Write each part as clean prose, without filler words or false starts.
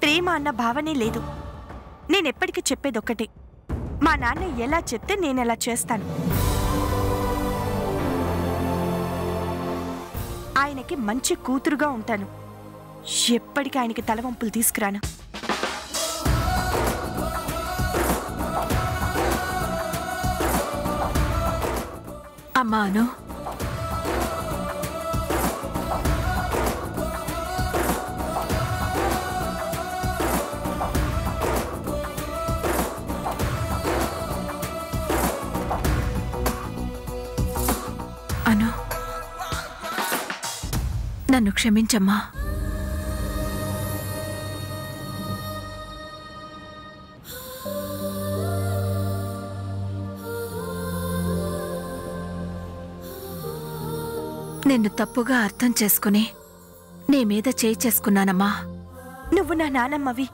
ప్రేమ అన్న భావనే లేదు. నేనెప్పటికీ చెప్పేదొక్కటే, మా నాన్న ఎలా చెప్తే నేనెలా చేస్తాను. ఆయనకి మంచి కూతురుగా ఉంటాను. ఎప్పటికీ ఆయనకి తలవంపులు తీసుకురాను. అమ్మాను, అను, నన్ను క్షమించమ్మా. నిన్ను తప్పుగా అర్థం చేసుకుని నీ మీద చేయి చేసుకున్నానమ్మా. నువ్వు నా నానమ్మవి.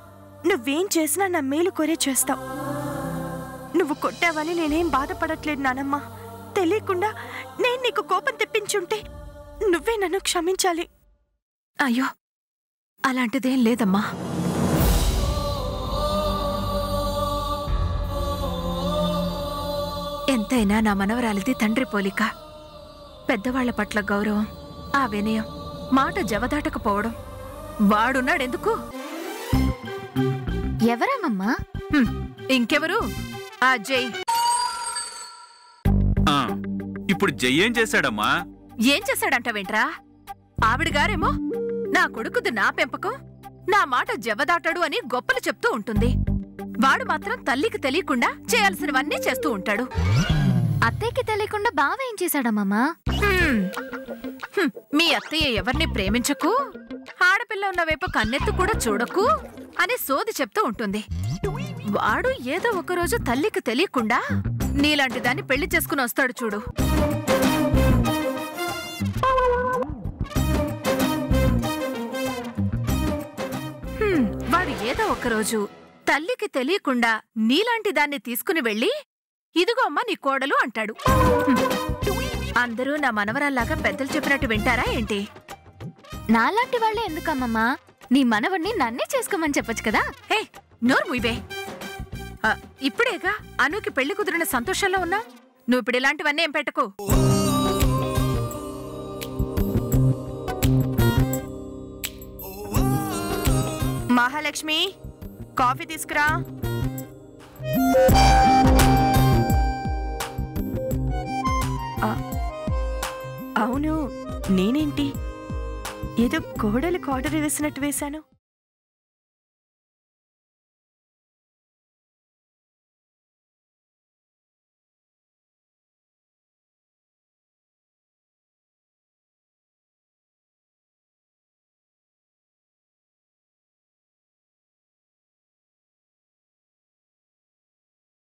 నువ్వేం చేసినా నా మేలు కోరే చేస్తావు. నువ్వు కొట్టావని నేనేం బాధపడట్లేదు నానమ్మ. తెలియకుండా నేను నీకు కోపం తెప్పించుంటే నువ్వే నన్ను క్షమించాలి. అయ్యో, అలాంటిదేం లేదమ్మా. ఎంతైనా నా మనవరాలిది తండ్రి పోలిక. పెద్దవాళ్ల పట్ల గౌరవం, ఆ వినయం, మాట జవదాటకపోవడం. వాడున్నాడెందుకు? ఎవరమ్మా? ఇంకెవరు? ఆ జై. ఇప్పుడు జై ఏం చేశాడమ్మా? ఏం చేశాడంటవేంట్రా? ఆవిడగారేమో నా కొడుకుది నా పెంపకం, నా మాట జవదాటాడు అని గొప్పలు చెప్తూ ఉంటుంది. వాడు మాత్రం తల్లికి తెలియకుండా చేయాల్సినవన్నీ చేస్తూ ఉంటాడు. అత్తయ్యకి తెలియకుండా బావ ఏం చేశాడమ్మా? మీ అత్తయ్య ఎవరిని ప్రేమించకు, ఆడపిల్ల ఉన్న వైపు కన్నెత్తు కూడా చూడకు అని సోది చెప్తూ ఉంటుంది. వాడు ఏదో ఒకరోజు తల్లికి తెలియకుండా నీలాంటి దాన్ని పెళ్లి చేసుకుని వస్తాడు చూడు. వాడు ఏదో ఒకరోజు తల్లికి తెలియకుండా నీలాంటి దాన్ని తీసుకుని వెళ్ళి, ఇదిగో అమ్మా నీ కోడలు అంటాడు. అందరూ నా మనవరాల్లాగా పెద్దలు చెప్పినట్టు వింటారా ఏంటి? నాలాంటి వాళ్ళే ఎందుకమ్మమ్మా? నీ మనవణ్ణి నన్నే చేసుకోమని చెప్పొచ్చు కదా. హే, నోరు ముయ్యవే. ఇప్పుడేగా అనుకి పెళ్లి కుదిరిన సంతోషంలో ఉన్నా. నువ్వు ఇప్పుడు ఇలాంటివన్నీ ఏం పెట్టకు. మహాలక్ష్మి, కాఫీ తీసుకురా. అవును, నేనేంటి ఏదో కోడలికి ఆర్డర్ వేసినట్టు వేశాను.